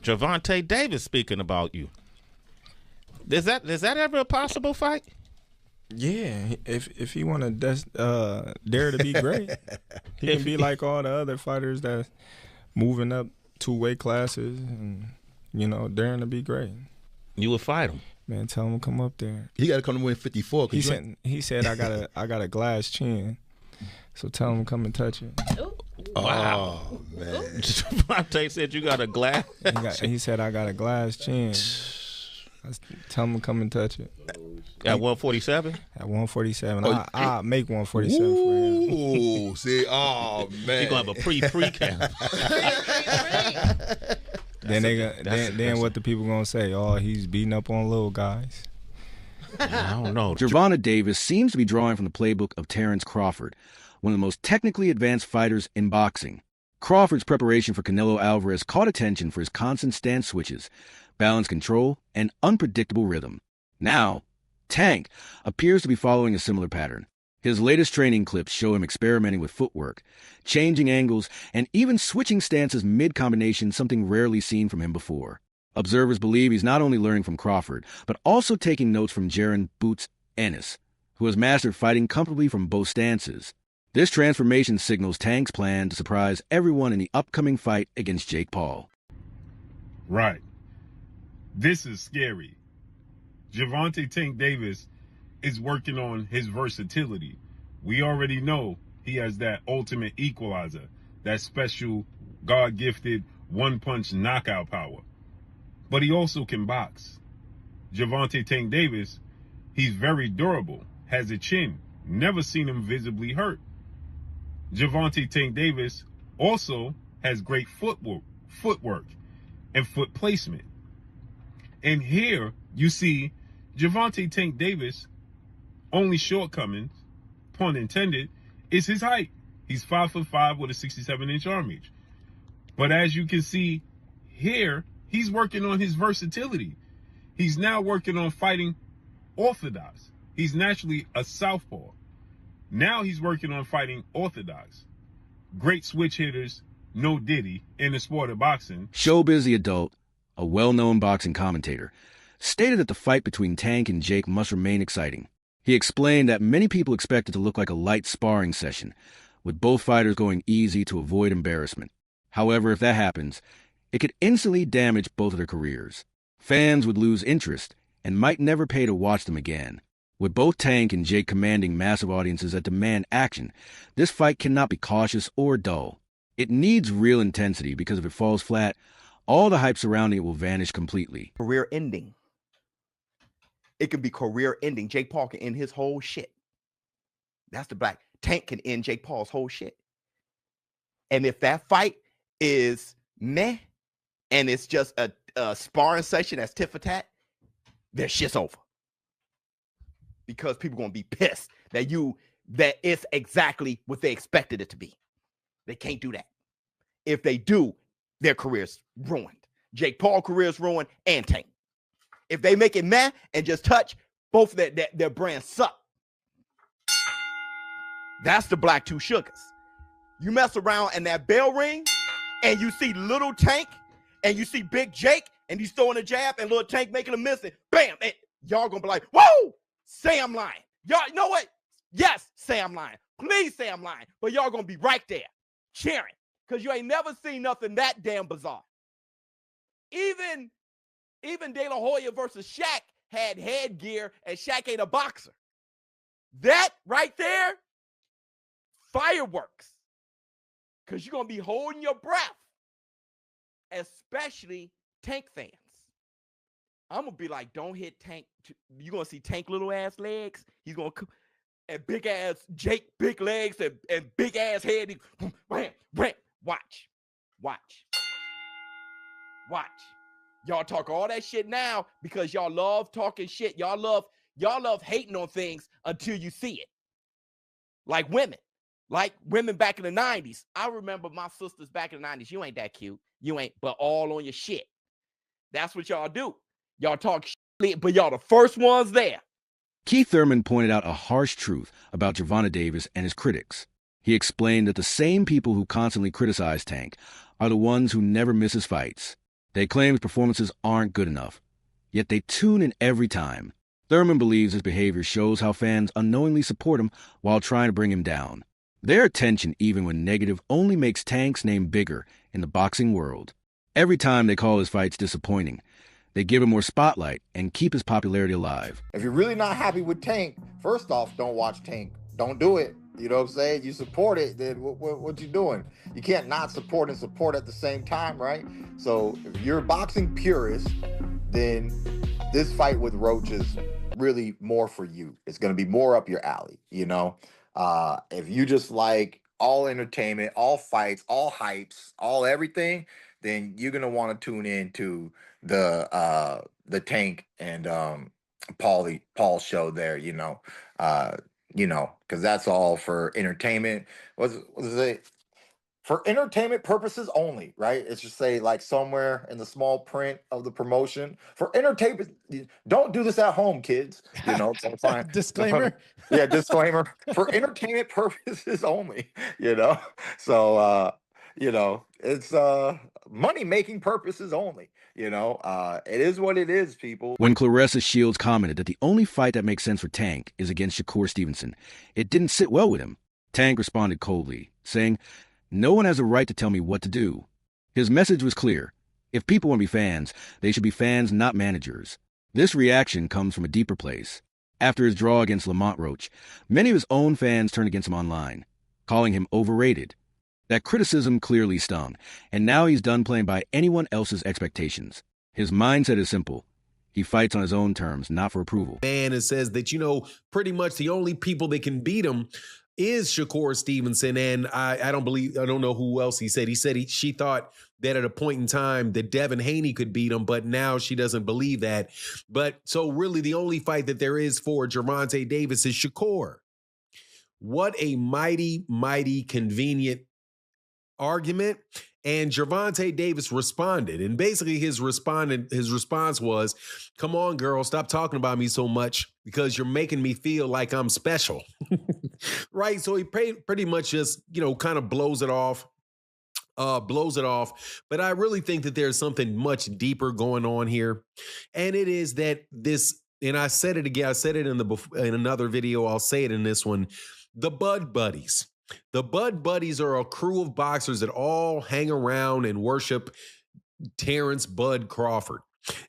Gervonta Davis speaking about you. Is that ever a possible fight? Yeah, if he want to dare to be great, he can be like all the other fighters that's moving up 2 weight classes and, daring to be great. You would fight him. Man, tell him to come up there. He got to come to win 54. He said I got a glass chin, so tell him to come and touch it. Wow, man. Gervonta said you got a glass. He said I got a glass chin. Tell him to come and touch it. At 147? At 147. I'll make 147 for him. Ooh, see, oh, man. He's going to have a pre-camp. Then what the people going to say? Oh, he's beating up on little guys. I don't know. Gervonta Davis seems to be drawing from the playbook of Terence Crawford, one of the most technically advanced fighters in boxing. Crawford's preparation for Canelo Alvarez caught attention for his constant stance switches, balance control, and unpredictable rhythm. Now, Tank appears to be following a similar pattern. His latest training clips show him experimenting with footwork, changing angles, and even switching stances mid-combination, something rarely seen from him before. Observers believe he's not only learning from Crawford, but also taking notes from Jaron "Boots" Ennis, who has mastered fighting comfortably from both stances. This transformation signals Tank's plan to surprise everyone in the upcoming fight against Jake Paul. Right. This is scary. Gervonta Tank Davis is working on his versatility. We already know he has that ultimate equalizer, that special God-gifted one-punch knockout power. But he also can box. Gervonta Tank Davis, he's very durable, has a chin, never seen him visibly hurt. Gervonta Tank Davis also has great footwork and foot placement. And here you see Gervonta Tank Davis' only shortcomings, pun intended, is his height. He's 5'5" with a 67-inch arm reach. But as you can see here, he's working on his versatility. He's now working on fighting orthodox. He's naturally a southpaw. Now he's working on fighting orthodox. Great switch hitters, no diddy, in the sport of boxing. Showbiz the Adult, a well-known boxing commentator, stated that the fight between Tank and Jake must remain exciting. He explained that many people expect it to look like a light sparring session, with both fighters going easy to avoid embarrassment. However, if that happens, it could instantly damage both of their careers. Fans would lose interest and might never pay to watch them again. With both Tank and Jake commanding massive audiences that demand action, this fight cannot be cautious or dull. It needs real intensity because if it falls flat, all the hype surrounding it will vanish completely. Career ending. It can be career ending. Jake Paul can end his whole shit. That's the black. Tank can end Jake Paul's whole shit. And if that fight is meh and it's just a sparring session that's tit for tat, their shit's over. Because people are going to be pissed that it's exactly what they expected it to be. They can't do that. If they do, their career's ruined. Jake Paul career's ruined and Tank. If they make it meh and just touch, both their brands suck. That's the black two sugars. You mess around in that bell ring and you see little Tank and you see big Jake and he's throwing a jab and little Tank making a miss and bam, and y'all gonna be like, whoa, say I'm lying. Y'all, you know what? Yes, say I'm lying. Please say I'm lying. But y'all gonna be right there cheering because you ain't never seen nothing that damn bizarre. Even De La Hoya versus Shaq had headgear and Shaq ain't a boxer. That right there, fireworks. Because you're going to be holding your breath, especially Tank fans. I'm going to be like, don't hit Tank. You're going to see Tank little ass legs. He's going to, and big ass Jake, big legs and big ass head. Watch. Y'all talk all that shit now because y'all love talking shit. Y'all love hating on things until you see it. Like women back in the 90s. I remember my sisters back in the 90s. You ain't that cute. You ain't, but all on your shit. That's what y'all do. Y'all talk shit, but y'all the first ones there. Keith Thurman pointed out a harsh truth about Gervonta Davis and his critics. He explained that the same people who constantly criticize Tank are the ones who never miss his fights. They claim his performances aren't good enough, yet they tune in every time. Thurman believes his behavior shows how fans unknowingly support him while trying to bring him down. Their attention, even when negative, only makes Tank's name bigger in the boxing world. Every time they call his fights disappointing, they give him more spotlight and keep his popularity alive. If you're really not happy with Tank, first off, don't watch Tank. Don't do it. You know what I'm saying? You support it, then what you doing? You can't not support and support at the same time, right? So if you're a boxing purist, then this fight with Roach is really more for you. It's going to be more up your alley, you know? If you just like all entertainment, all fights, all hypes, all everything, then you're going to want to tune in to the Tank and Paul show there, you know, because that's all for entertainment. What is it? For entertainment purposes only, right? It's just say like somewhere in the small print of the promotion. For entertainment, don't do this at home, kids. You know, fine. Disclaimer. Yeah, disclaimer. For entertainment purposes only, you know. So you know, it's money-making purposes only. You know, it is what it is, people. When Claressa Shields commented that the only fight that makes sense for Tank is against Shakur Stevenson, it didn't sit well with him. Tank responded coldly, saying, "No one has a right to tell me what to do." His message was clear. If people want to be fans, they should be fans, not managers. This reaction comes from a deeper place. After his draw against Lamont Roach, many of his own fans turned against him online, calling him overrated. That criticism clearly stung, and now he's done playing by anyone else's expectations. His mindset is simple. He fights on his own terms, not for approval. And it says that, you know, pretty much the only people that can beat him is Shakur Stevenson. And I don't know who else he said. He said she thought that at a point in time that Devin Haney could beat him, but now she doesn't believe that. But so really the only fight that there is for Gervonta Davis is Shakur. What a mighty, mighty convenient argument. And Gervonta Davis responded. And basically his response was, "Come on, girl, stop talking about me so much because you're making me feel like I'm special." Right? So he pretty much just, you know, kind of blows it off. But I really think that there's something much deeper going on here. And it is that this, and I said it again, I said it in another video, I'll say it in this one, the Bud Buddies. The Bud Buddies are a crew of boxers that all hang around and worship Terence Bud Crawford.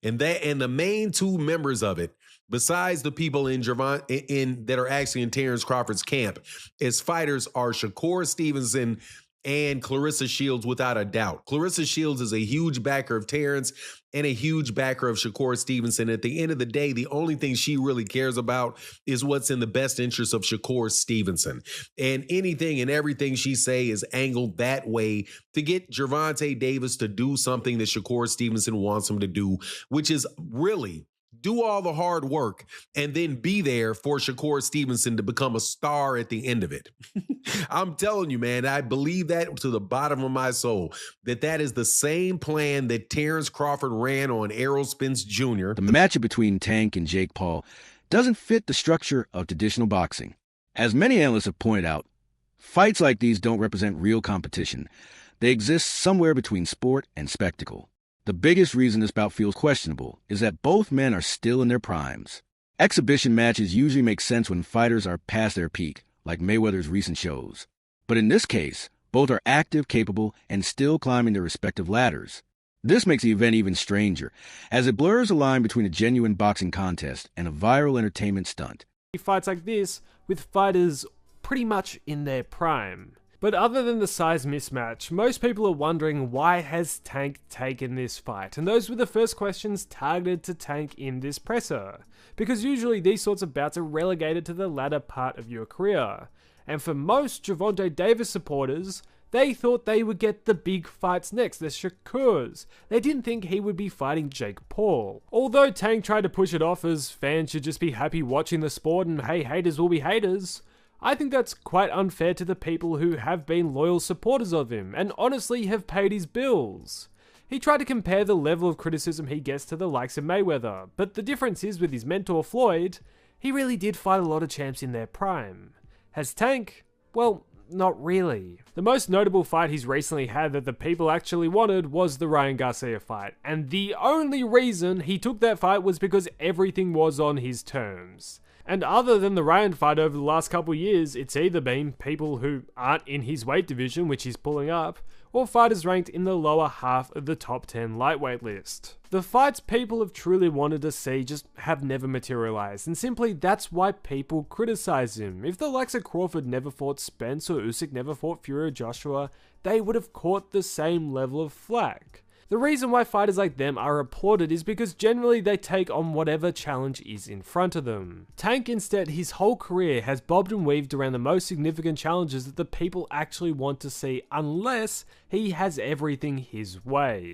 And the main two members of it, besides the people that are actually in Terence Crawford's camp, as fighters are Shakur Stevenson and Claressa Shields, without a doubt. Claressa Shields is a huge backer of Terence and a huge backer of Shakur Stevenson. At the end of the day, the only thing she really cares about is what's in the best interest of Shakur Stevenson. And anything and everything she say is angled that way to get Gervonta Davis to do something that Shakur Stevenson wants him to do, which is really do all the hard work and then be there for Shakur Stevenson to become a star at the end of it. I'm telling you, man, I believe that to the bottom of my soul, that is the same plan that Terence Crawford ran on Errol Spence Jr. The matchup between Tank and Jake Paul doesn't fit the structure of traditional boxing. As many analysts have pointed out, fights like these don't represent real competition. They exist somewhere between sport and spectacle. The biggest reason this bout feels questionable is that both men are still in their primes. Exhibition matches usually make sense when fighters are past their peak, like Mayweather's recent shows. But in this case, both are active, capable, and still climbing their respective ladders. This makes the event even stranger, as it blurs the line between a genuine boxing contest and a viral entertainment stunt. Fights like this with fighters pretty much in their prime. But other than the size mismatch, most people are wondering why has Tank taken this fight? And those were the first questions targeted to Tank in this presser. Because usually these sorts of bouts are relegated to the latter part of your career. And for most Gervonta Davis supporters, they thought they would get the big fights next, the Shakurs. They didn't think he would be fighting Jake Paul. Although Tank tried to push it off as fans should just be happy watching the sport and hey, haters will be haters, I think that's quite unfair to the people who have been loyal supporters of him and honestly have paid his bills. He tried to compare the level of criticism he gets to the likes of Mayweather, but the difference is with his mentor Floyd, he really did fight a lot of champs in their prime. Has Tank? Well, not really. The most notable fight he's recently had that the people actually wanted was the Ryan Garcia fight, and the only reason he took that fight was because everything was on his terms. And other than the Ryan fight over the last couple years, it's either been people who aren't in his weight division, which he's pulling up, or fighters ranked in the lower half of the top 10 lightweight list. The fights people have truly wanted to see just have never materialized, and simply that's why people criticize him. If the likes of Crawford never fought Spence or Usyk never fought Fury or Joshua, they would have caught the same level of flack. The reason why fighters like them are applauded is because generally they take on whatever challenge is in front of them. Tank instead, his whole career has bobbed and weaved around the most significant challenges that the people actually want to see, unless he has everything his way.